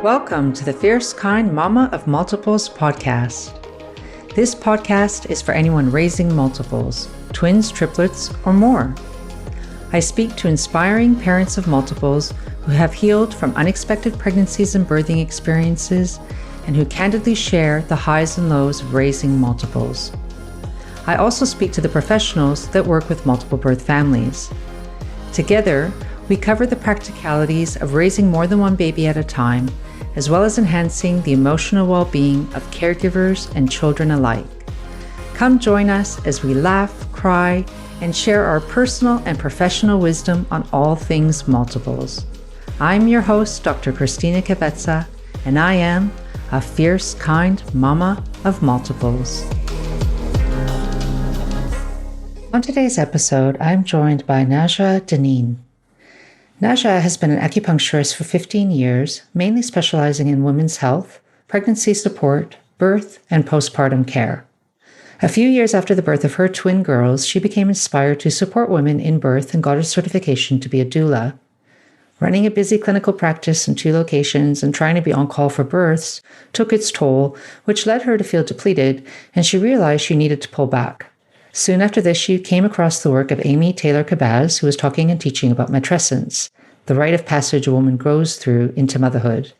Welcome to the Fierce Kind Mama of Multiples podcast. This podcast is for anyone raising multiples, twins, triplets, or more. I speak to inspiring parents of multiples who have healed from unexpected pregnancies and birthing experiences and who candidly share the highs and lows of raising multiples. I also speak to the professionals that work with multiple birth families. Together, we cover the practicalities of raising more than one baby at a time, as well as enhancing the emotional well-being of caregivers and children alike. Come join us as we laugh, cry, and share our personal and professional wisdom on all things multiples. I'm your host, Dr. Cristina, and I am a fierce, kind mama of multiples. On today's episode, I'm joined by Nadja Dinneen. Nadja has been an acupuncturist for 15 years, mainly specializing in women's health, pregnancy support, birth, and postpartum care. A few years after the birth of her twin girls, she became inspired to support women in birth and got a certification to be a doula. Running a busy clinical practice in 2 locations and trying to be on call for births took its toll, which led her to feel depleted, and she realized she needed to pull back. Soon after this, she came across the work of Amy Taylor Cabaz, who was talking and teaching about matrescence, the rite of passage a woman goes through into motherhood.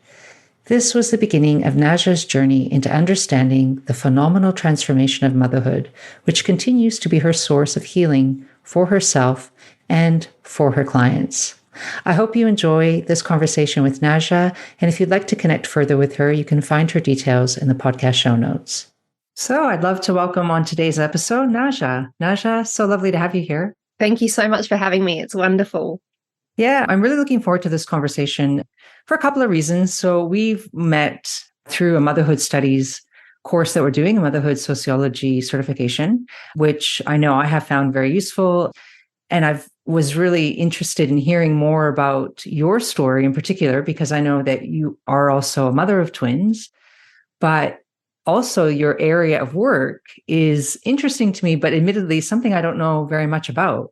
This was the beginning of Nadja's journey into understanding the phenomenal transformation of motherhood, which continues to be her source of healing for herself and for her clients. I hope you enjoy this conversation with Nadja, and if you'd like to connect further with her, you can find her details in the podcast show notes. So I'd love to welcome on today's episode, Nadja. Nadja, so lovely to have you here. Thank you so much for having me. It's wonderful. Yeah, I'm really looking forward to this conversation for a couple of reasons. So we've met through a motherhood studies course that we're doing, a motherhood sociology certification, which I know I have found very useful. And I was really interested in hearing more about your story in particular, because I know that you are also a mother of twins, but also your area of work is interesting to me, but admittedly something I don't know very much about.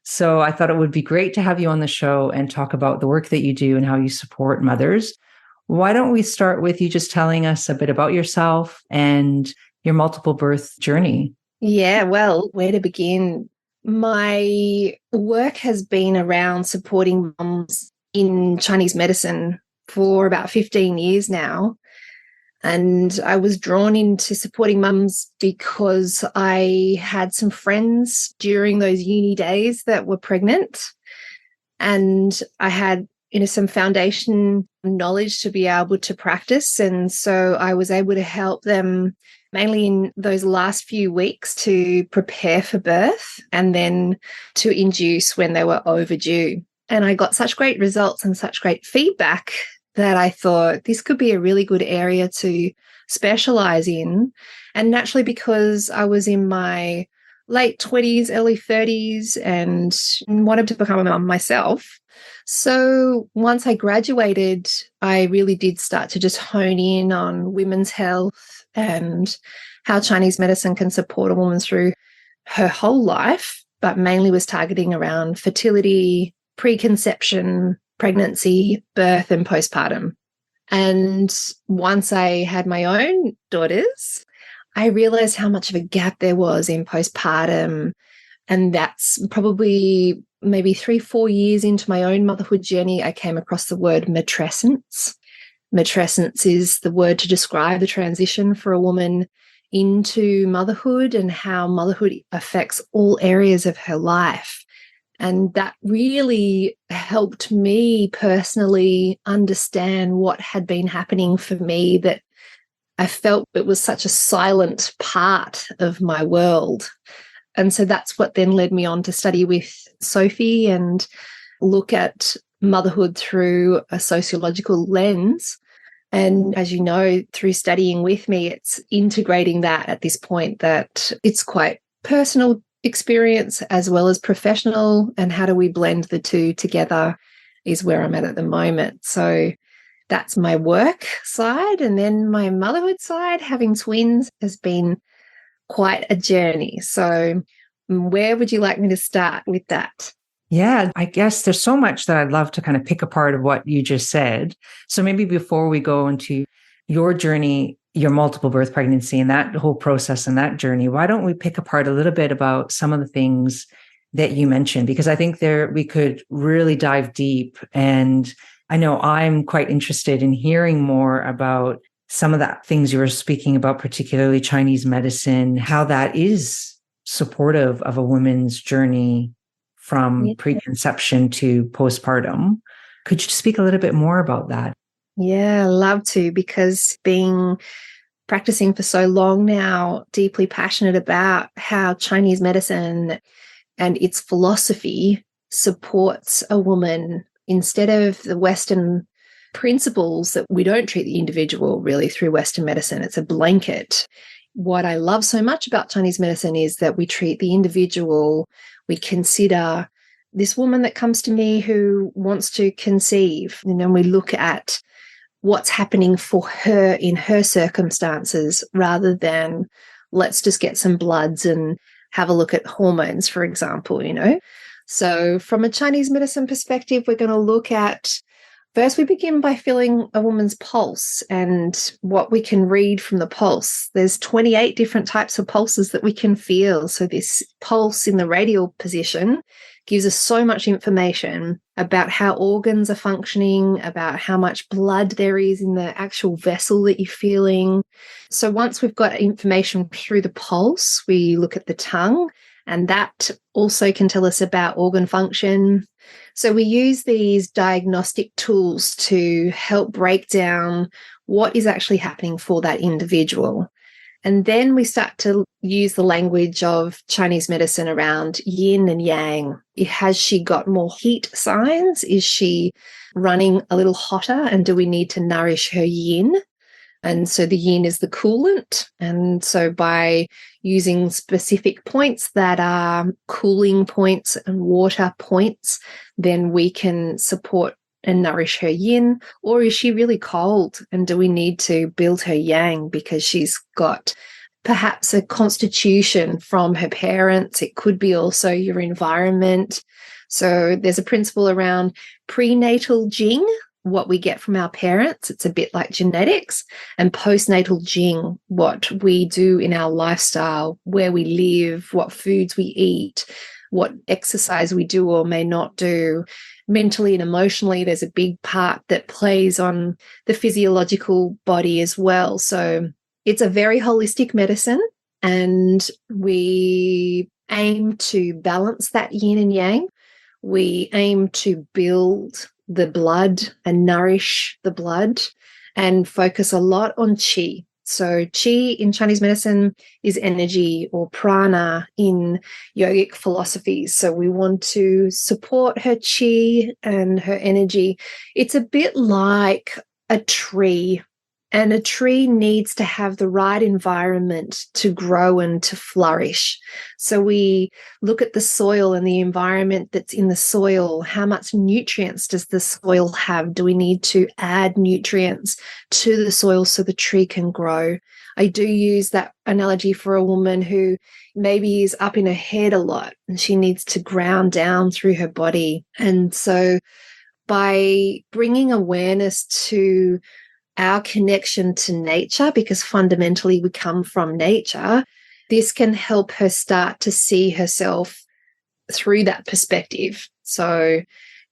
So I thought it would be great to have you on the show and talk about the work that you do and how you support mothers. Why don't we start with you just telling us a bit about yourself and your multiple birth journey? Yeah, well, where to begin? My work has been around supporting mums in Chinese medicine for about 15 years now. And I was drawn into supporting mums because I had some friends during those uni days that were pregnant. And I had, some foundation knowledge to be able to practice. And so I was able to help them mainly in those last few weeks to prepare for birth and then to induce when they were overdue. And I got such great results and such great feedback that I thought this could be a really good area to specialize in. And naturally, because I was in my late 20s, early 30s, and wanted to become a mum myself. So once I graduated, I really did start to just hone in on women's health and how Chinese medicine can support a woman through her whole life, but mainly was targeting around fertility, preconception, pregnancy, birth, and postpartum. And once I had my own daughters, I realized how much of a gap there was in postpartum. And that's probably maybe 3-4 years into my own motherhood journey, I came across the word matrescence. Matrescence is the word to describe the transition for a woman into motherhood and how motherhood affects all areas of her life. And that really helped me personally understand what had been happening for me, that I felt it was such a silent part of my world. And so that's what then led me on to study with Sophie and look at motherhood through a sociological lens. And as you know, through studying with me, it's integrating that at this point, that it's quite personal experience as well as professional, and how do we blend the two together is where I'm at the moment. So that's my work side. And then my motherhood side, having twins, has been quite a journey. So where would you like me to start with that? Yeah, I guess there's so much that I'd love to kind of pick apart of what you just said. So maybe before we go into your journey, your multiple birth pregnancy and that whole process and that journey, why don't we pick apart a little bit about some of the things that you mentioned? Because I think there we could really dive deep. And I know I'm quite interested in hearing more about some of the things you were speaking about, particularly Chinese medicine, how that is supportive of a woman's journey from preconception to postpartum. Could you speak a little bit more about that? Yeah, I love to, because being practicing for so long now, deeply passionate about how Chinese medicine and its philosophy supports a woman instead of the Western principles that we don't treat the individual really through Western medicine. It's a blanket. What I love so much about Chinese medicine is that we treat the individual. We consider this woman that comes to me who wants to conceive, and then we look at what's happening for her in her circumstances rather than let's just get some bloods and have a look at hormones, for example, So from a Chinese medicine perspective, we're going to look at first, we begin by feeling a woman's pulse and what we can read from the pulse. There's 28 different types of pulses that we can feel. So this pulse in the radial position gives us so much information about how organs are functioning, about how much blood there is in the actual vessel that you're feeling. So once we've got information through the pulse, we look at the tongue, and that also can tell us about organ function. So we use these diagnostic tools to help break down what is actually happening for that individual. And then we start to use the language of Chinese medicine around yin and yang. Has she got more heat signs? Is she running a little hotter? And do we need to nourish her yin? And so the yin is the coolant. And so by using specific points that are cooling points and water points, then we can support and nourish her yin. Or is she really cold? And do we need to build her yang because she's got perhaps a constitution from her parents? It could be also your environment. So there's a principle around prenatal jing, what we get from our parents. It's a bit like genetics. And postnatal jing, what we do in our lifestyle, where we live, what foods we eat, what exercise we do or may not do. Mentally and emotionally, there's a big part that plays on the physiological body as well. So it's a very holistic medicine, and we aim to balance that yin and yang. We aim to build the blood and nourish the blood and focus a lot on qi. So qi in Chinese medicine is energy, or prana in yogic philosophies. So we want to support her qi and her energy. It's a bit like a tree, and a tree needs to have the right environment to grow and to flourish. So we look at the soil and the environment that's in the soil. How much nutrients does the soil have? Do we need to add nutrients to the soil so the tree can grow? I do use that analogy for a woman who maybe is up in her head a lot and she needs to ground down through her body. And so by bringing awareness to our connection to nature, because fundamentally we come from nature, this can help her start to see herself through that perspective. So,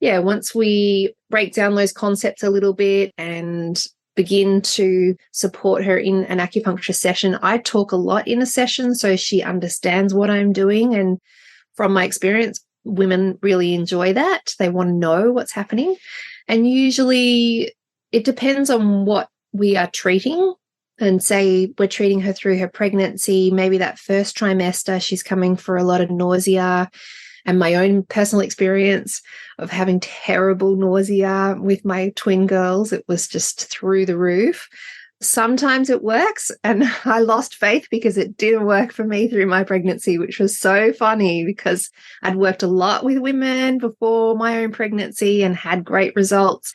yeah, once we break down those concepts a little bit and begin to support her in an acupuncture session, I talk a lot in a session so she understands what I'm doing. And from my experience, women really enjoy that. They want to know what's happening. And usually it depends on what we are treating. And say we're treating her through her pregnancy, maybe that first trimester, she's coming for a lot of nausea. And my own personal experience of having terrible nausea with my twin girls, it was just through the roof. Sometimes it works, and I lost faith because it didn't work for me through my pregnancy, which was so funny because I'd worked a lot with women before my own pregnancy and had great results.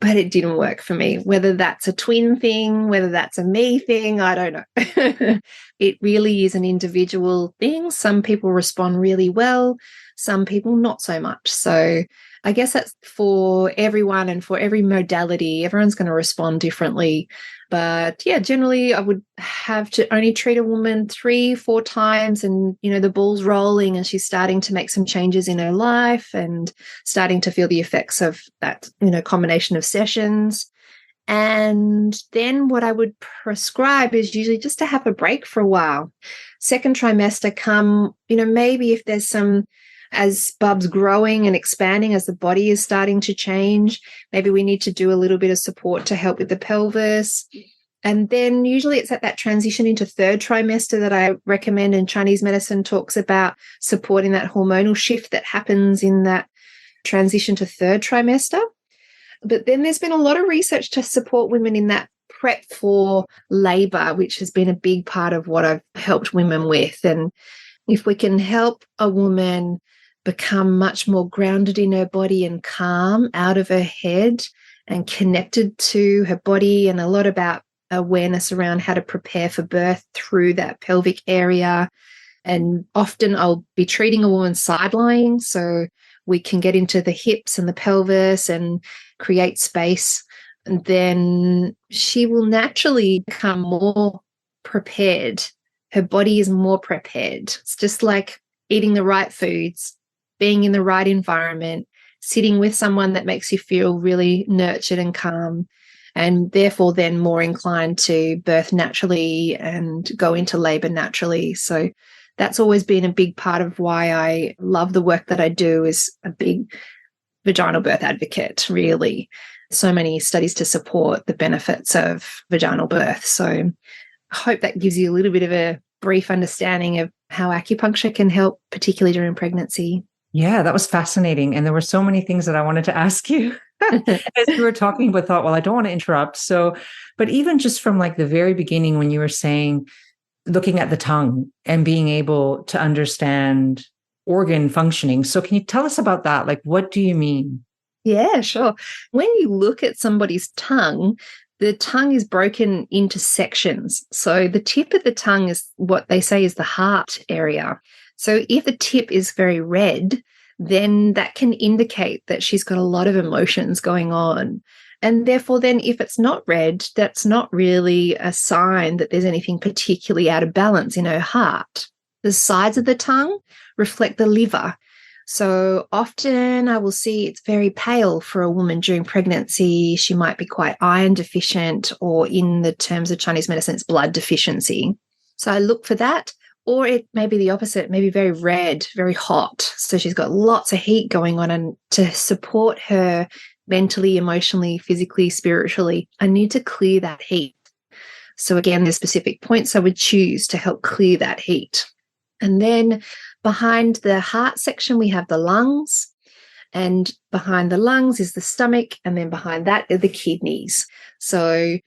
but it didn't work for me. Whether that's a twin thing, whether that's a me thing, I don't know. It really is an individual thing. Some people respond really well, some people not so much. So I guess that's for everyone and for every modality. Everyone's going to respond differently. But yeah, generally I would have to only treat a woman 3-4 times and, the ball's rolling and she's starting to make some changes in her life and starting to feel the effects of that, combination of sessions. And then what I would prescribe is usually just to have a break for a while. Second trimester come, maybe if there's some, as Bub's growing and expanding, as the body is starting to change, maybe we need to do a little bit of support to help with the pelvis. And then usually it's at that transition into third trimester that I recommend, and Chinese medicine talks about supporting that hormonal shift that happens in that transition to third trimester. But then there's been a lot of research to support women in that prep for labor, which has been a big part of what I've helped women with. And if we can help a woman become much more grounded in her body and calm out of her head and connected to her body, and a lot about awareness around how to prepare for birth through that pelvic area. And often I'll be treating a woman side lying, so we can get into the hips and the pelvis and create space. And then she will naturally become more prepared. Her body is more prepared. It's just like eating the right foods, being in the right environment, sitting with someone that makes you feel really nurtured and calm, and therefore then more inclined to birth naturally and go into labor naturally. So that's always been a big part of why I love the work that I do, is a big vaginal birth advocate, really. So many studies to support the benefits of vaginal birth. So I hope that gives you a little bit of a brief understanding of how acupuncture can help, particularly during pregnancy. Yeah, that was fascinating. And there were so many things that I wanted to ask you as you were talking, but thought, well, I don't want to interrupt. So, but even just from like the very beginning, when you were saying, looking at the tongue and being able to understand organ functioning. So can you tell us about that? Like, what do you mean? Yeah, sure. When you look at somebody's tongue, the tongue is broken into sections. So the tip of the tongue is what they say is the heart area. So if the tip is very red, then that can indicate that she's got a lot of emotions going on. And therefore, then if it's not red, that's not really a sign that there's anything particularly out of balance in her heart. The sides of the tongue reflect the liver. So often I will see it's very pale for a woman during pregnancy. She might be quite iron deficient, or in the terms of Chinese medicine, it's blood deficiency. So I look for that. Or it may be the opposite, maybe very red, very hot. So she's got lots of heat going on, and to support her mentally, emotionally, physically, spiritually, I need to clear that heat. So again, there's specific points I would choose to help clear that heat. And then behind the heart section, we have the lungs. And behind the lungs is the stomach. And then behind that are the kidneys. So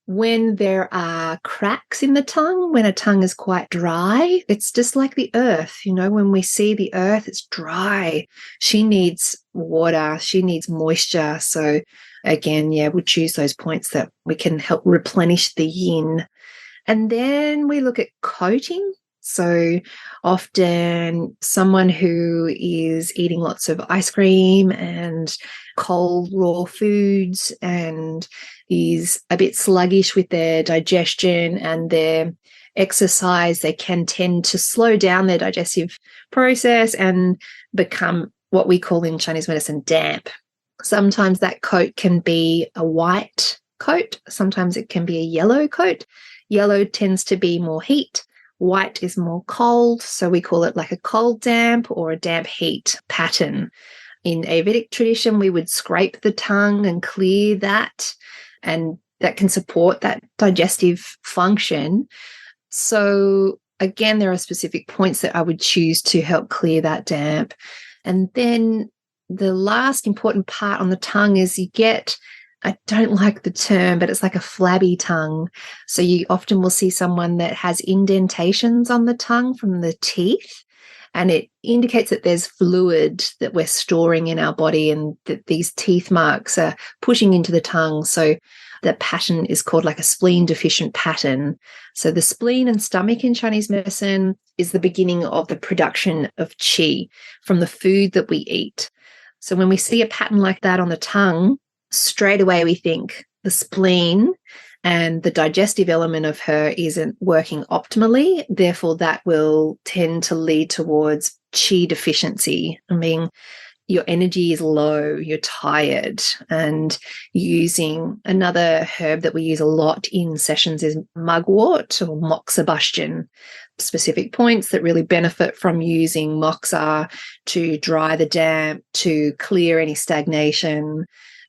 when there are cracks in the tongue, when a tongue is quite dry, it's just like the earth. When we see the earth, it's dry. She needs water. She needs moisture. So again, we'll choose those points that we can help replenish the yin. And then we look at coating. So often someone who is eating lots of ice cream and cold raw foods and is a bit sluggish with their digestion and their exercise, they can tend to slow down their digestive process and become what we call in Chinese medicine damp. Sometimes that coat can be a white coat. Sometimes it can be a yellow coat. Yellow tends to be more heat. White is more cold, so we call it like a cold damp or a damp heat pattern. In Ayurvedic tradition, we would scrape the tongue and clear that, and that can support that digestive function. So again, there are specific points that I would choose to help clear that damp. And then the last important part on the tongue is you get, I don't like the term, but it's like a flabby tongue. So you often will see someone that has indentations on the tongue from the teeth. and it indicates that there's fluid that we're storing in our body and that these teeth marks are pushing into the tongue. So the pattern is called like a spleen deficient pattern. So the spleen and stomach in Chinese medicine is the beginning of the production of qi from the food that we eat. So when we see a pattern like that on the tongue, straight away we think the spleen and the digestive element of her isn't working optimally. Therefore, that will tend to lead towards qi deficiency. I mean, your energy is low, you're tired, and using another herb that we use a lot in sessions is mugwort or moxibustion. Specific points that really benefit from using moxa to dry the damp, to clear any stagnation,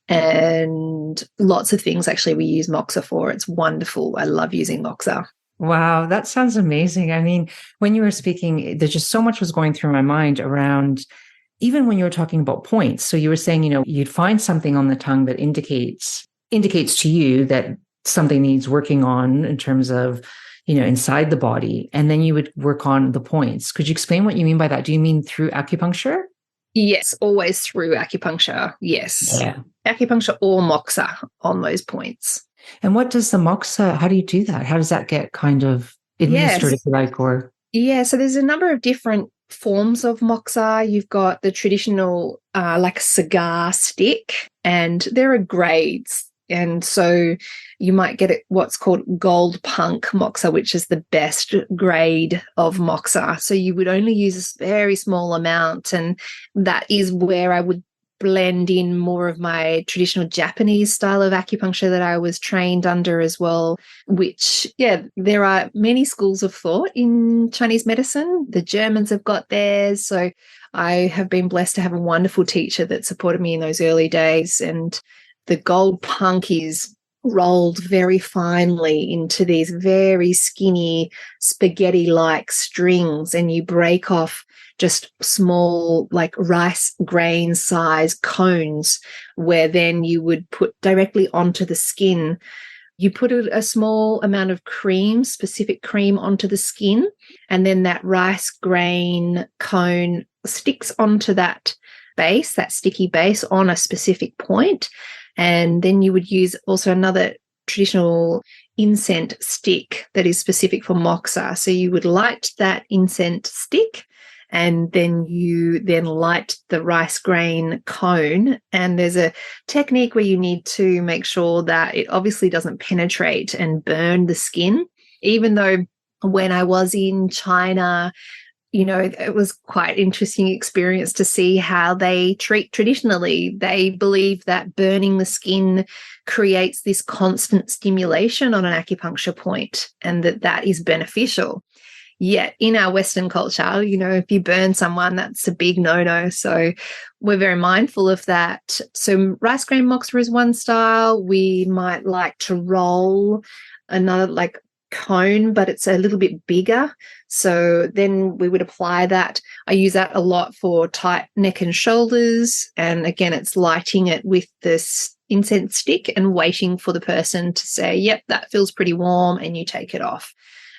and lots of things actually we use moxa for. It's wonderful. I love using moxa. Wow, that sounds amazing. I mean, when you were speaking, there's just so much was going through my mind around, even when you were talking about points. So you were saying, you'd find something on the tongue that indicates to you that something needs working on in terms of, inside the body, and then you would work on the points. Could you explain what you mean by that? Do you mean through acupuncture? Yes, always through acupuncture. Yes. Yeah. Acupuncture or moxa on those points. And what does the moxa, how do you do that? How does that get kind of administered, if you like, or? Yeah, so there's a number of different forms of moxa. You've got the traditional like cigar stick, and there are grades. And so you might get it what's called gold punk moxa, which is the best grade of moxa. So you would only use a very small amount, and that is where I would blend in more of my traditional Japanese style of acupuncture that I was trained under as well, which, there are many schools of thought in Chinese medicine. The Germans have got theirs. So I have been blessed to have a wonderful teacher that supported me in those early days. And the gold punk is rolled very finely into these very skinny spaghetti-like strings, and you break off just small, like rice grain size cones, where then you would put directly onto the skin. You put a small amount of cream, specific cream, onto the skin, and then that rice grain cone sticks onto that base, that sticky base, on a specific point. And then you would use also another traditional incense stick that is specific for moxa. So you would light that incense stick, and then you light the rice grain cone. And there's a technique where you need to make sure that it obviously doesn't penetrate and burn the skin. Even though when I was in China, it was quite interesting experience to see how they treat traditionally. They believe that burning the skin creates this constant stimulation on an acupuncture point, and that is beneficial. Yet in our Western culture, if you burn someone, that's a big no-no. So we're very mindful of that. So rice grain moxa is one style. We might like to roll another like cone, but it's a little bit bigger. So then we would apply that. I use that a lot for tight neck and shoulders. And again, it's lighting it with this incense stick and waiting for the person to say, yep, that feels pretty warm, and you take it off.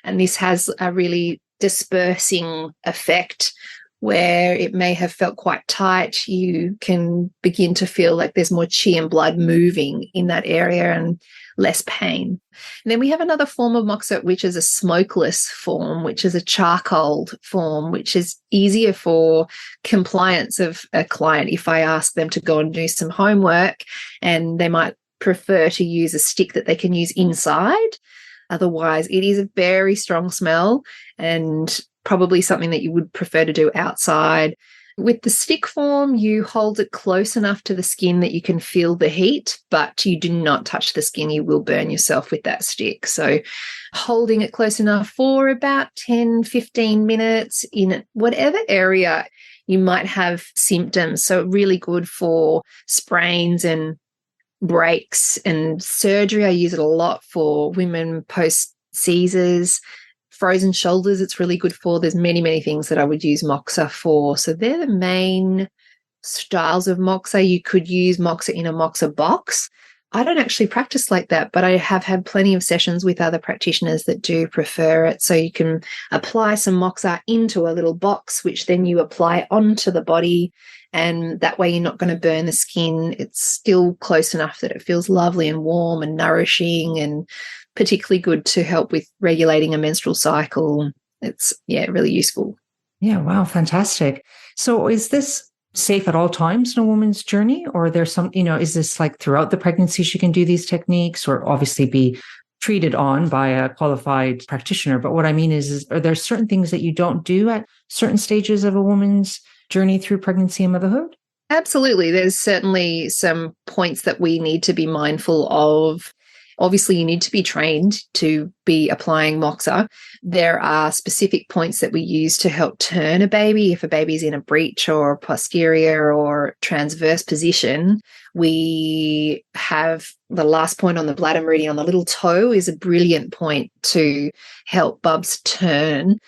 And this has a really dispersing effect where it may have felt quite tight. You can begin to feel like there's more qi and blood moving in that area and less pain. And then we have another form of moxa, which is a smokeless form, which is a charcoal form, which is easier for compliance of a client. If I ask them to go and do some homework, and they might prefer to use a stick that they can use inside. Otherwise, it is a very strong smell, and probably something that you would prefer to do outside. With the stick form, you hold it close enough to the skin that you can feel the heat, but you do not touch the skin. You will burn yourself with that stick. So holding it close enough for about 10, 15 minutes in whatever area you might have symptoms. So really good for sprains and breaks and surgery. I use it a lot for women post-Caesars. Frozen shoulders, it's really good for. There's many, many things that I would use moxa for. So they're the main styles of moxa. You could use moxa in a moxa box. I don't actually practice like that, but I have had plenty of sessions with other practitioners that do prefer it. So you can apply some moxa into a little box, which then you apply onto the body. And that way you're not going to burn the skin. It's still close enough that it feels lovely and warm and nourishing, and particularly good to help with regulating a menstrual cycle. It's, really useful. Yeah, wow, fantastic. So is this safe at all times in a woman's journey, or there's some, is this like throughout the pregnancy she can do these techniques, or obviously be treated on by a qualified practitioner? But what I mean is are there certain things that you don't do at certain stages of a woman's journey through pregnancy and motherhood? Absolutely. There's certainly some points that we need to be mindful of. Obviously, you need to be trained to be applying moxa. There are specific points that we use to help turn a baby. If a baby's in a breech or posterior or transverse position, we have the last point on the bladder meridian on the little toe is a brilliant point to help bubs turn.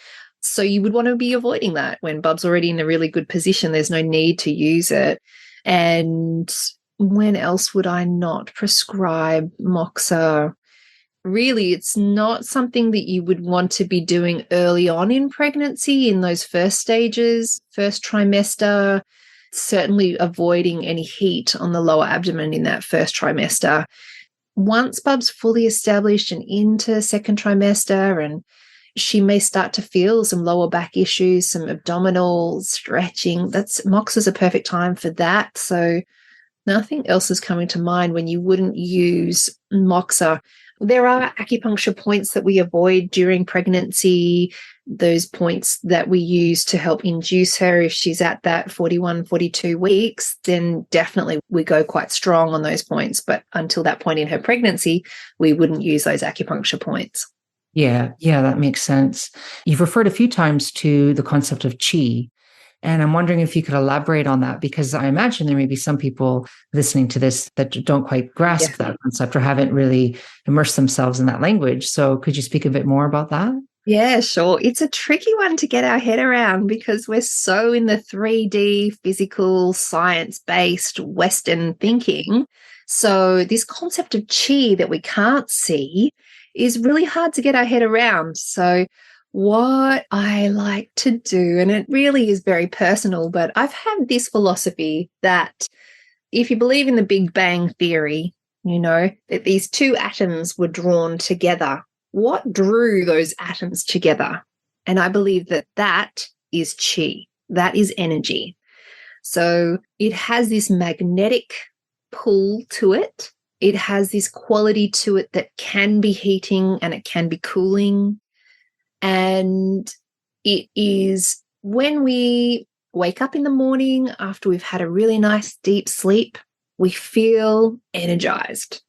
So you would want to be avoiding that when bub's already in a really good position. There's no need to use it. And when else would I not prescribe moxa? Really, it's not something that you would want to be doing early on in pregnancy, in those first stages, first trimester, certainly avoiding any heat on the lower abdomen in that first trimester. Once bub's fully established and into second trimester, and she may start to feel some lower back issues, some abdominal stretching, moxa's a perfect time for that. So nothing else is coming to mind when you wouldn't use moxa. There are acupuncture points that we avoid during pregnancy, those points that we use to help induce her. If she's at that 41, 42 weeks, then definitely we go quite strong on those points. But until that point in her pregnancy, we wouldn't use those acupuncture points. Yeah, that makes sense. You've referred a few times to the concept of qi. And I'm wondering if you could elaborate on that, because I imagine there may be some people listening to this that don't quite grasp that concept or haven't really immersed themselves in that language. So could you speak a bit more about that? Yeah, sure. It's a tricky one to get our head around because we're so in the 3D, physical, science-based Western thinking. So this concept of qi that we can't see is really hard to get our head around. So what I like to do, and it really is very personal, but I've had this philosophy that if you believe in the Big Bang Theory, that these two atoms were drawn together. What drew those atoms together? And I believe that is qi. That is energy. So it has this magnetic pull to it. It has this quality to it that can be heating and it can be cooling. And it is when we wake up in the morning after we've had a really nice deep sleep, we feel energized.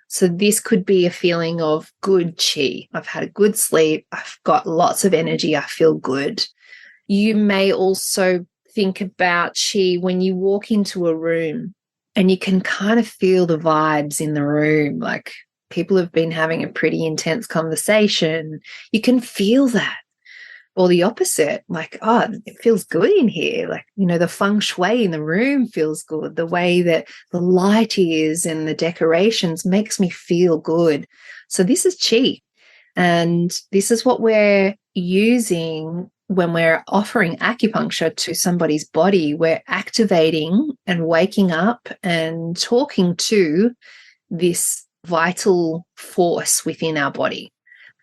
So this could be a feeling of good qi. I've had a good sleep. I've got lots of energy. I feel good. You may also think about qi when you walk into a room and you can kind of feel the vibes in the room, like people have been having a pretty intense conversation. You can feel that. Or the opposite, like, oh, it feels good in here. Like, the feng shui in the room feels good. The way that the light is and the decorations makes me feel good. So this is qi. And this is what we're using when we're offering acupuncture to somebody's body. We're activating and waking up and talking to this vital force within our body.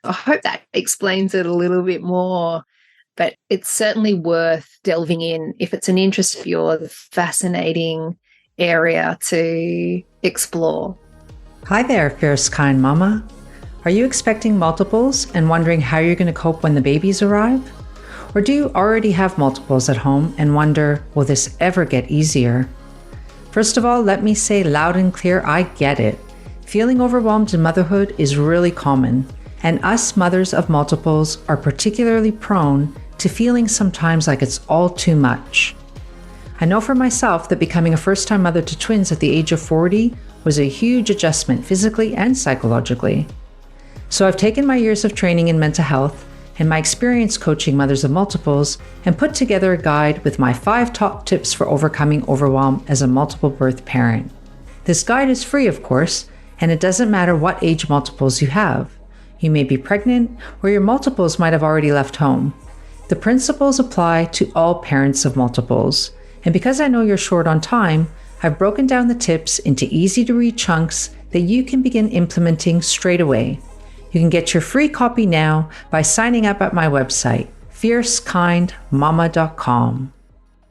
I hope that explains it a little bit more, but it's certainly worth delving in if it's an interest for you, a fascinating area to explore. Hi there, fierce kind mama. Are you expecting multiples and wondering how you're going to cope when the babies arrive? Or do you already have multiples at home and wonder, will this ever get easier? First of all, let me say loud and clear, I get it. Feeling overwhelmed in motherhood is really common. And us mothers of multiples are particularly prone to feeling sometimes like it's all too much. I know for myself that becoming a first-time mother to twins at the age of 40 was a huge adjustment physically and psychologically. So I've taken my years of training in mental health and my experience coaching mothers of multiples and put together a guide with my 5 top tips for overcoming overwhelm as a multiple birth parent. This guide is free, of course, And it doesn't matter what age multiples you have. You may be pregnant, or your multiples might have already left home. The principles apply to all parents of multiples. And because I know you're short on time, I've broken down the tips into easy to read chunks that you can begin implementing straight away. You can get your free copy now by signing up at my website, fiercekindmama.com.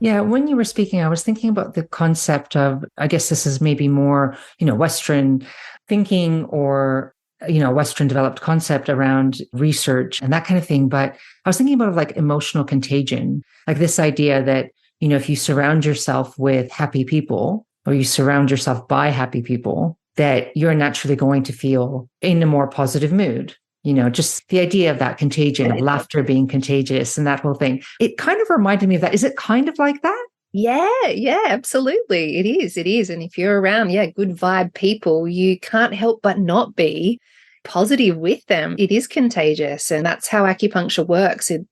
Yeah, when you were speaking, I was thinking about the concept of, I guess this is maybe more, Western thinking or, Western developed concept around research and that kind of thing. But I was thinking about like emotional contagion, like this idea that, if you surround yourself with happy people or you surround yourself by happy people, that you're naturally going to feel in a more positive mood. Just the idea of that contagion, of laughter being contagious and that whole thing. It kind of reminded me of that. Is it kind of like that? Yeah, absolutely. It is. And if you're around, good vibe people, you can't help but not be positive with them. It is contagious. And that's how acupuncture works. It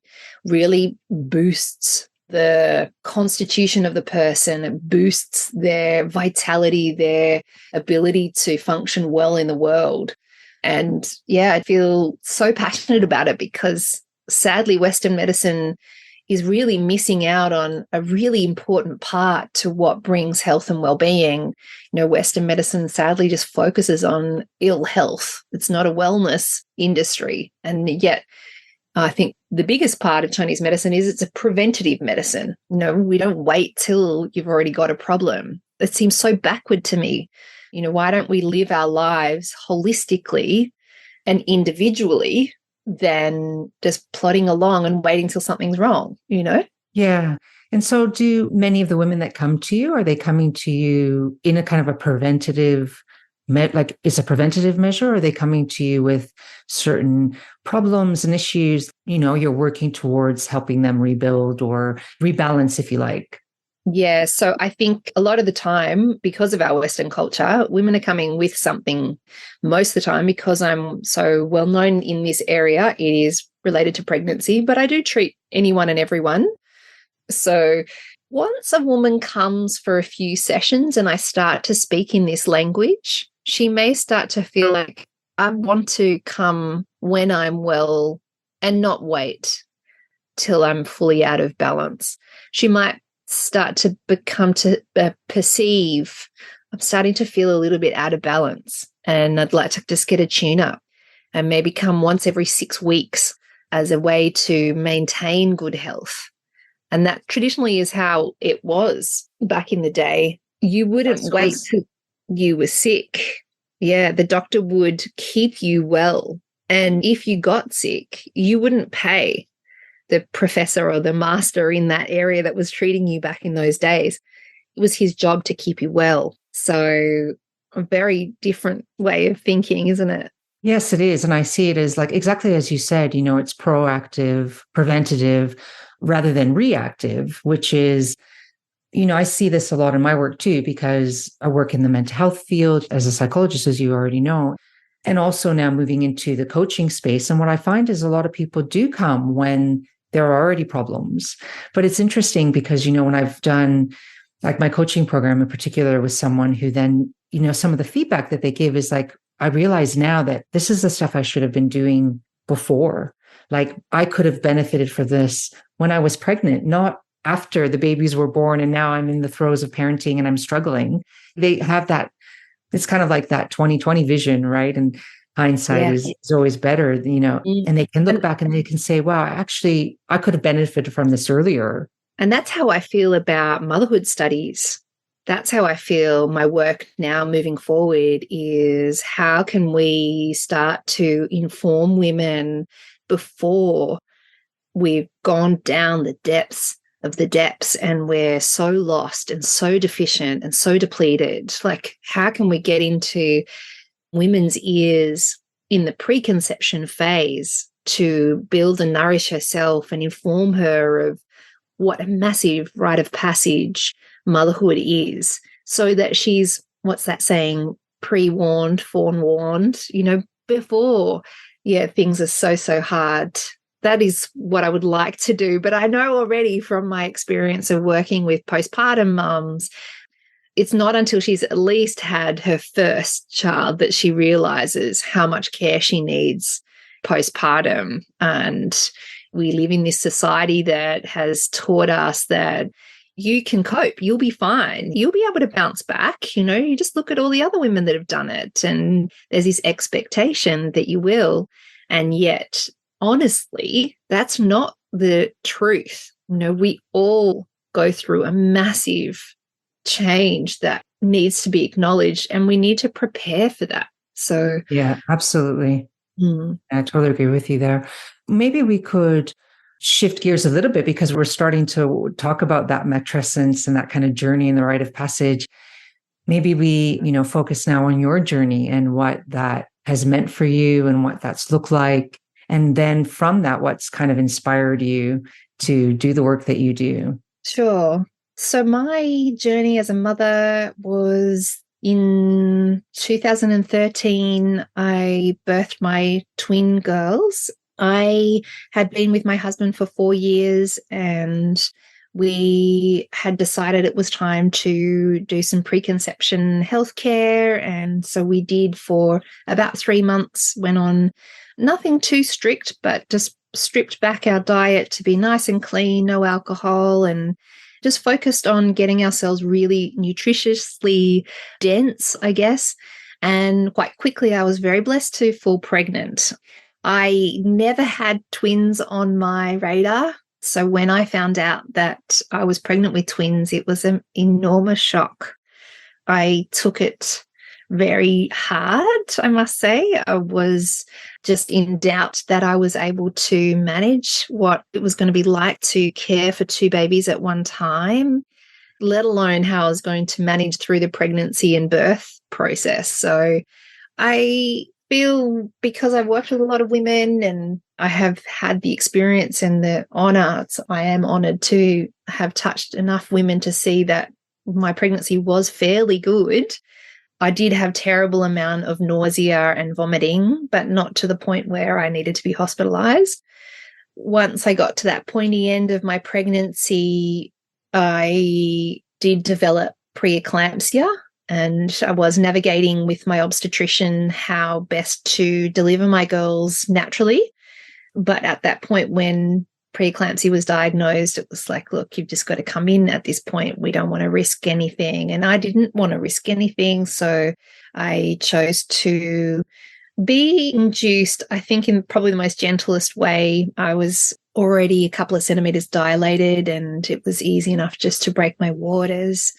really boosts the constitution of the person. It boosts their vitality, their ability to function well in the world. And I feel so passionate about it because sadly, Western medicine is really missing out on a really important part to what brings health and well-being. Western medicine sadly just focuses on ill health. It's not a wellness industry. And yet, I think the biggest part of Chinese medicine is it's a preventative medicine. We don't wait till you've already got a problem. It seems so backward to me. Why don't we live our lives holistically and individually than just plodding along and waiting till something's wrong, Yeah. And so do many of the women that come to you, are they coming to you in a kind of a preventative, is a preventative measure? Or are they coming to you with certain problems and issues, you're working towards helping them rebuild or rebalance, if you like? Yeah, so I think a lot of the time, because of our Western culture, women are coming with something most of the time because I'm so well known in this area. It is related to pregnancy, but I do treat anyone and everyone. So once a woman comes for a few sessions and I start to speak in this language, she may start to feel like I want to come when I'm well and not wait till I'm fully out of balance. She might start to perceive I'm starting to feel a little bit out of balance and I'd like to just get a tune up and maybe come once every 6 weeks as a way to maintain good health. And that traditionally is how it was back in the day. You wouldn't wait till you were sick. Yeah, the doctor would keep you well. And if you got sick, you wouldn't pay the professor or the master in that area that was treating you back in those days. It was his job to keep you well. So a very different way of thinking, isn't it? Yes, it is. And I see it as like exactly as you said, it's proactive, preventative rather than reactive, which is, I see this a lot in my work too, because I work in the mental health field as a psychologist, as you already know, and also now moving into the coaching space. And what I find is a lot of people do come when there are already problems. But it's interesting because, when I've done like my coaching program in particular with someone who then, some of the feedback that they give is like, I realize now that this is the stuff I should have been doing before. Like I could have benefited for this when I was pregnant, not after the babies were born and now I'm in the throes of parenting and I'm struggling. They have that, it's kind of like that 2020 vision, right? And hindsight is always better, and they can look back and they can say, wow, actually, I could have benefited from this earlier. And that's how I feel about motherhood studies. That's how I feel my work now moving forward is how can we start to inform women before we've gone down the depths of the depths and we're so lost and so deficient and so depleted. Like, how can we get into women's ears in the preconception phase to build and nourish herself and inform her of what a massive rite of passage motherhood is, so that she's, what's that saying, pre-warned, forewarned, before, things are so hard. That is what I would like to do. But I know already from my experience of working with postpartum mums, it's not until she's at least had her first child that she realizes how much care she needs postpartum. And we live in this society that has taught us that you can cope, you'll be fine, you'll be able to bounce back. You just look at all the other women that have done it, and there's this expectation that you will. And yet, honestly, that's not the truth. We all go through a massive change that needs to be acknowledged, and we need to prepare for that. So, yeah, absolutely. I totally agree with you there. Maybe we could shift gears a little bit, because we're starting to talk about that matrescence and that kind of journey and the rite of passage. Maybe we, focus now on your journey and what that has meant for you and what that's looked like. And then from that, what's kind of inspired you to do the work that you do? Sure. So my journey as a mother was in 2013. I birthed my twin girls. I had been with my husband for 4 years, and we had decided it was time to do some preconception healthcare. And so we did for about 3 months, went on nothing too strict, but just stripped back our diet to be nice and clean, no alcohol, and just focused on getting ourselves really nutritiously dense, I guess. And quite quickly, I was very blessed to fall pregnant. I never had twins on my radar. So when I found out that I was pregnant with twins, it was an enormous shock. I took it very hard, I must say. I was just in doubt that I was able to manage what it was going to be like to care for 2 babies at one time, let alone how I was going to manage through the pregnancy and birth process. So I feel, because I've worked with a lot of women and I have had the experience and the honor, I am honored to have touched enough women to see that my pregnancy was fairly good. I did have terrible amount of nausea and vomiting, but not to the point where I needed to be hospitalized. Once I got to that pointy end of my pregnancy, I did develop preeclampsia, and I was navigating with my obstetrician how best to deliver my girls naturally. But at that point, when preeclampsia was diagnosed, it was like, look, you've just got to come in at this point. We don't want to risk anything. And I didn't want to risk anything. So I chose to be induced, I think, in probably the most gentlest way. I was already a couple of centimeters dilated, and it was easy enough just to break my waters.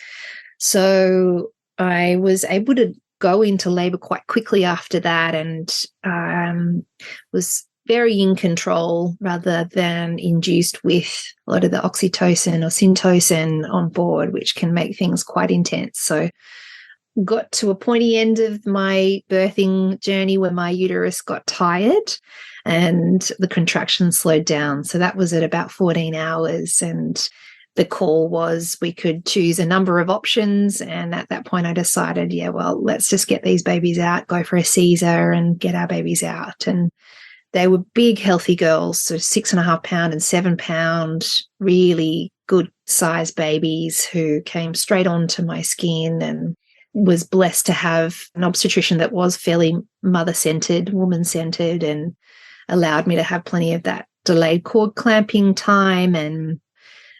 So I was able to go into labor quite quickly after that, and was very in control rather than induced with a lot of the oxytocin or syntocin on board, which can make things quite intense. So got to a pointy end of my birthing journey where my uterus got tired and the contractions slowed down. So that was at about 14 hours. And the call was we could choose a number of options. And at that point, I decided, yeah, well, let's just get these babies out, go for a Caesar and get our babies out. And they were big, healthy girls, so 6.5 pound and 7 pound, really good sized babies who came straight onto my skin, and was blessed to have an obstetrician that was fairly mother-centered, woman-centered, and allowed me to have plenty of that delayed cord clamping time, and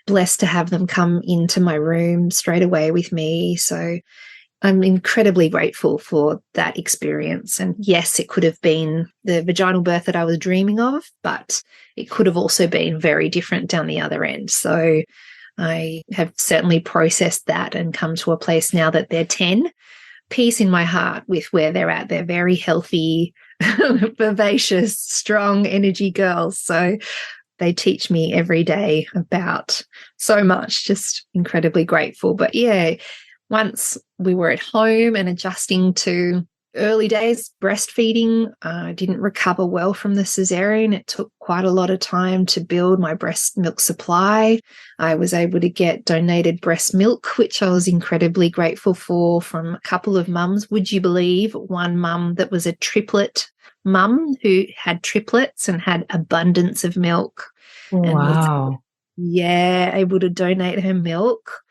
blessed to have them come into my room straight away with me. So I'm incredibly grateful for that experience. And yes, it could have been the vaginal birth that I was dreaming of, but it could have also been very different down the other end. So I have certainly processed that and come to a place now that they're 10. Peace in my heart with where they're at. They're very healthy, vivacious, strong energy girls. So they teach me every day about so much, just incredibly grateful. But yeah, once we were at home and adjusting to early days breastfeeding, I didn't recover well from the cesarean. It took quite a lot of time to build my breast milk supply. I was able to get donated breast milk, which I was incredibly grateful for, from a couple of mums. Would you believe one mum that was a triplet mum who had triplets and had abundance of milk? Wow. And was, able to donate her milk.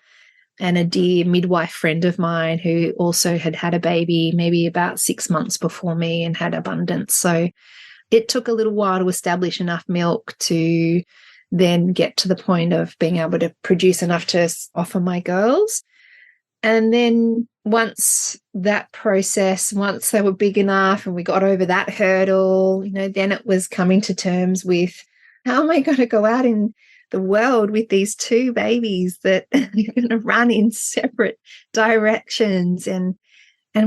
and a dear midwife friend of mine who also had had a baby maybe about 6 months before me and had abundance. So it took a little while to establish enough milk to then get to the point of being able to produce enough to offer my girls. And then once that process, once they were big enough and we got over that hurdle, then it was coming to terms with, how am I going to go out in the world with these two babies that are going to run in separate directions? And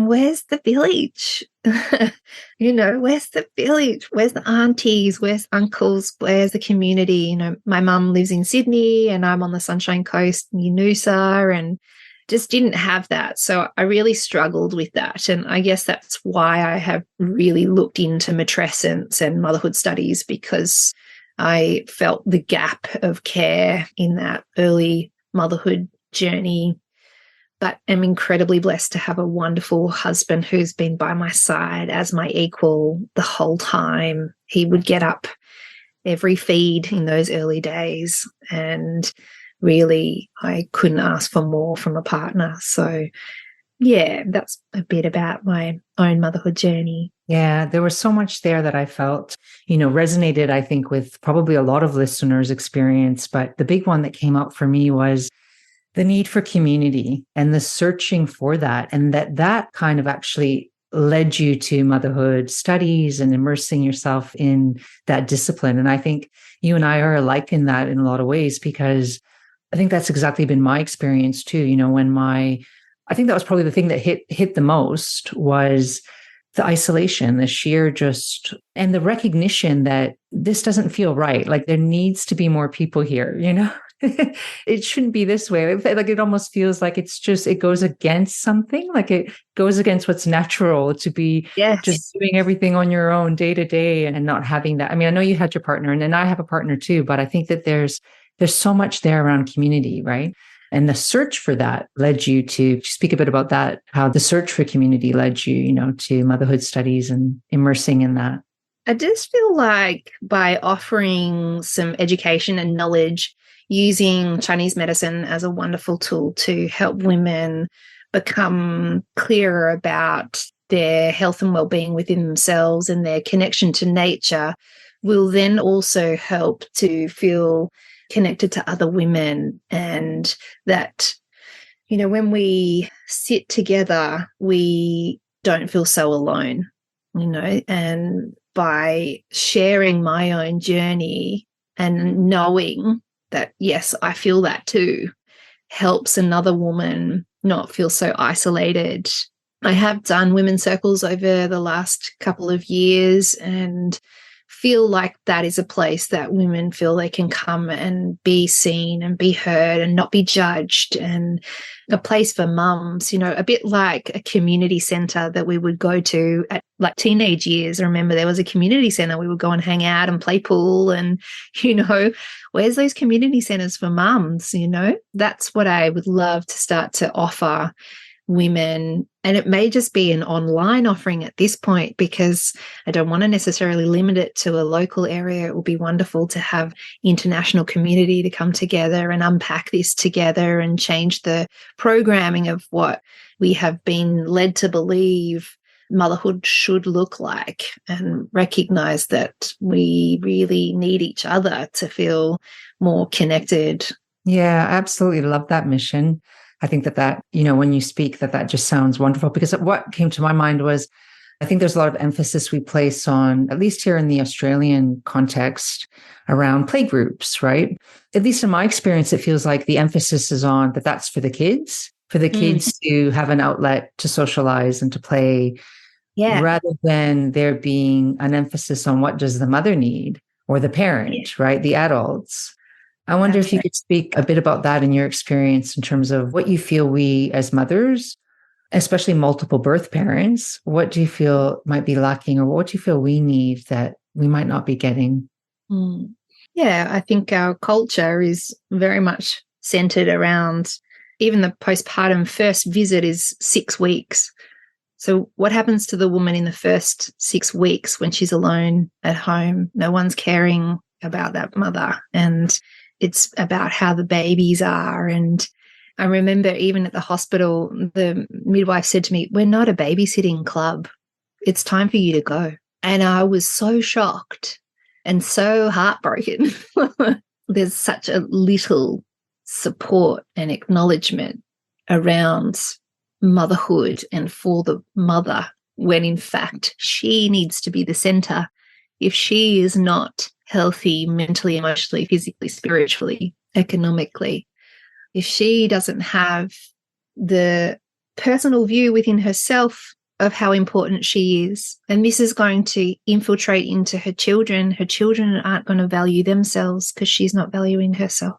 where's the village? Where's the village? Where's the aunties? Where's uncles? Where's the community? My mum lives in Sydney and I'm on the Sunshine Coast near Noosa, and just didn't have that. So I really struggled with that. And I guess that's why I have really looked into matrescence and motherhood studies, because I felt the gap of care in that early motherhood journey. But I'm incredibly blessed to have a wonderful husband who's been by my side as my equal the whole time. He would get up every feed in those early days, and really I couldn't ask for more from a partner. So yeah, that's a bit about my own motherhood journey. Yeah, there was so much there that I felt, resonated, I think, with probably a lot of listeners' experience. But the big one that came up for me was the need for community and the searching for that. And that kind of actually led you to motherhood studies and immersing yourself in that discipline. And I think you and I are alike in that in a lot of ways, because I think that's exactly been my experience too. I think that was probably the thing that hit the most was the isolation, the sheer and the recognition that this doesn't feel right. Like there needs to be more people here, It shouldn't be this way. Like it almost feels like it goes against something. Like it goes against what's natural to be just doing everything on your own day to day and not having that. I mean, I know you had your partner and then I have a partner too, but I think that there's so much there around community, right? And the search for that led you to speak a bit about that, how the search for community led you, to motherhood studies and immersing in that. I just feel like by offering some education and knowledge, using Chinese medicine as a wonderful tool to help women become clearer about their health and well-being within themselves and their connection to nature, will then also help to feel connected to other women, and that, when we sit together, we don't feel so alone, and by sharing my own journey and knowing that, yes, I feel that too, helps another woman not feel so isolated. I have done women's circles over the last couple of years and feel like that is a place that women feel they can come and be seen and be heard and not be judged, and a place for mums, a bit like a community centre that we would go to at like teenage years. I remember there was a community centre we would go and hang out and play pool, and, where's those community centres for mums? That's what I would love to start to offer women. And it may just be an online offering at this point, because I don't want to necessarily limit it to a local area. It will be wonderful to have international community to come together and unpack this together and change the programming of what we have been led to believe motherhood should look like, and recognize that we really need each other to feel more connected. Yeah, absolutely. Love that mission. I think that, when you speak, that just sounds wonderful, because what came to my mind was, I think there's a lot of emphasis we place on, at least here in the Australian context, around play groups, right? At least in my experience, it feels like the emphasis is on that's for the kids, to have an outlet to socialize and to play, rather than there being an emphasis on what does the mother need or the parent, right? The adults. I wonder if you could speak a bit about that in your experience in terms of what you feel we as mothers, especially multiple birth parents, what do you feel might be lacking, or what do you feel we need that we might not be getting? Yeah, I think our culture is very much centered around, even the postpartum first visit is 6 weeks. So what happens to the woman in the first 6 weeks when she's alone at home? No one's caring about that mother, and it's about how the babies are. And I remember even at the hospital, the midwife said to me, "We're not a babysitting club. It's time for you to go." And I was so shocked and so heartbroken. There's such a little support and acknowledgement around motherhood and for the mother, when in fact she needs to be the center. If she is not healthy mentally, emotionally, physically, spiritually, economically, if she doesn't have the personal view within herself of how important she is, and this is going to infiltrate into her children aren't going to value themselves because she's not valuing herself.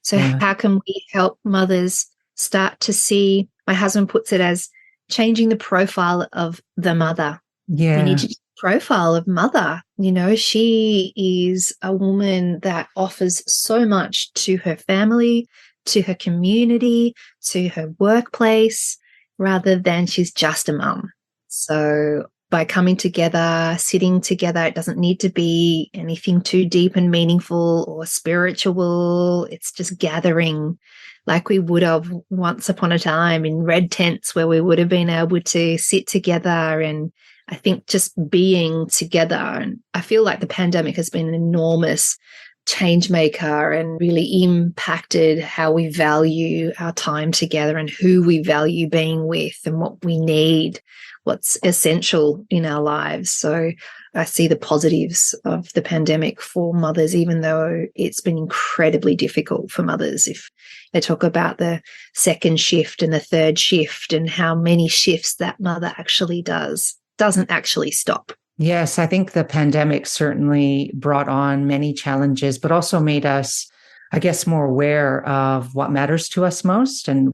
So how can we help mothers start to see, my husband puts it as changing the profile of the mother. Yeah. We need to profile of mother. You know, she is a woman that offers so much to her family, to her community, to her workplace, rather than she's just a mum. So by coming together, sitting together, it doesn't need to be anything too deep and meaningful or spiritual. It's just gathering like we would have once upon a time in red tents, where we would have been able to sit together. And I think just being together, and I feel like the pandemic has been an enormous change maker and really impacted how we value our time together and who we value being with and what we need, what's essential in our lives. So I see the positives of the pandemic for mothers, even though it's been incredibly difficult for mothers. If they talk about the second shift and the third shift and how many shifts that mother actually doesn't actually stop. Yes, I think the pandemic certainly brought on many challenges, but also made us, I guess, more aware of what matters to us most and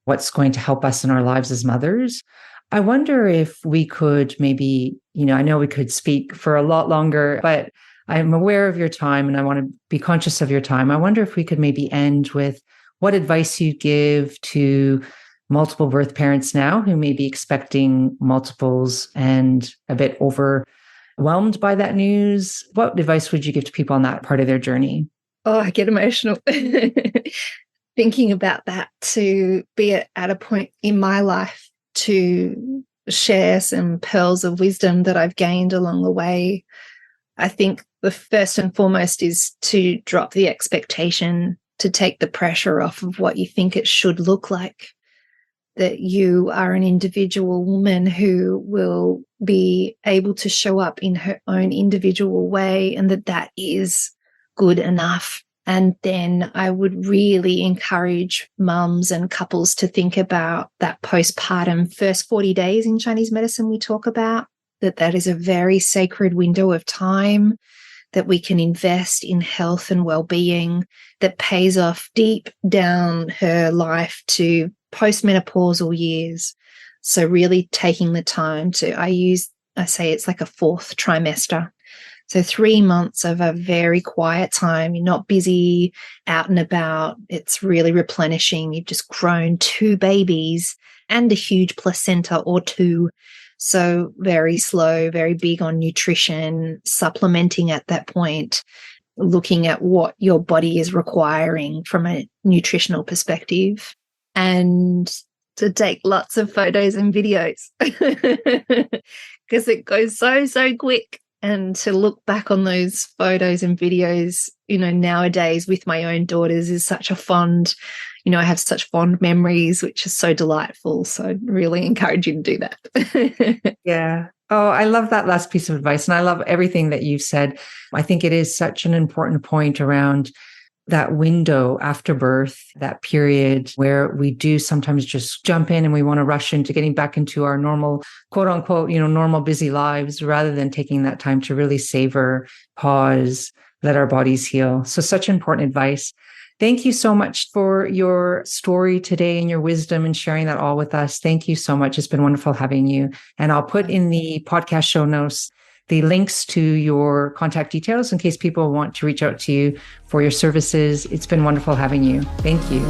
what's going to help us in our lives as mothers. I wonder if we could maybe, I know we could speak for a lot longer, but I'm aware of your time and I want to be conscious of your time. I wonder if we could maybe end with what advice you give to multiple birth parents now who may be expecting multiples and a bit overwhelmed by that news. What advice would you give to people on that part of their journey? Oh, I get emotional thinking about that, to be at a point in my life to share some pearls of wisdom that I've gained along the way. I think the first and foremost is to drop the expectation, to take the pressure off of what you think it should look like. That you are an individual woman who will be able to show up in her own individual way, and that is good enough. And then I would really encourage mums and couples to think about that postpartum first 40 days in Chinese medicine we talk about, that is a very sacred window of time that we can invest in health and well-being that pays off deep down her life to postmenopausal years. So really taking the time I say it's like a fourth trimester. So 3 months of a very quiet time. You're not busy out and about. It's really replenishing. You've just grown 2 babies and a huge placenta or 2. So very slow, very big on nutrition, supplementing at that point, looking at what your body is requiring from a nutritional perspective, and to take lots of photos and videos because it goes so quick. And to look back on those photos and videos, nowadays with my own daughters is such a fond, I have such fond memories, which is so delightful. So I'd really encourage you to do that. Yeah. Oh, I love that last piece of advice. And I love everything that you've said. I think it is such an important point around that window after birth, that period where we do sometimes just jump in and we want to rush into getting back into our normal, quote unquote, normal busy lives, rather than taking that time to really savor, pause, let our bodies heal. So such important advice. Thank you so much for your story today and your wisdom and sharing that all with us. Thank you so much. It's been wonderful having you. And I'll put in the podcast show notes the links to your contact details in case people want to reach out to you for your services. It's been wonderful having you. Thank you.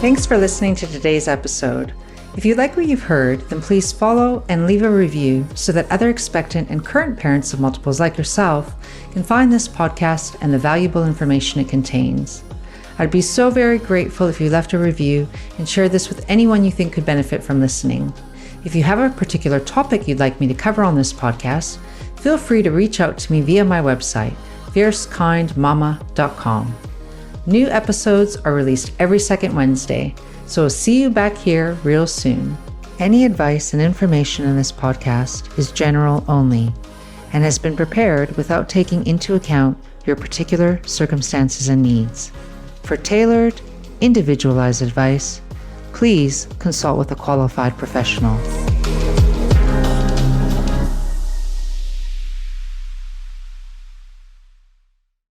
Thanks for listening to today's episode. If you like what you've heard, then please follow and leave a review so that other expectant and current parents of multiples like yourself can find this podcast and the valuable information it contains. I'd be so very grateful if you left a review and shared this with anyone you think could benefit from listening. If you have a particular topic you'd like me to cover on this podcast, feel free to reach out to me via my website, fiercekindmama.com. New episodes are released every second Wednesday, so I'll see you back here real soon. Any advice and information in this podcast is general only and has been prepared without taking into account your particular circumstances and needs. For tailored, individualized advice, please consult with a qualified professional.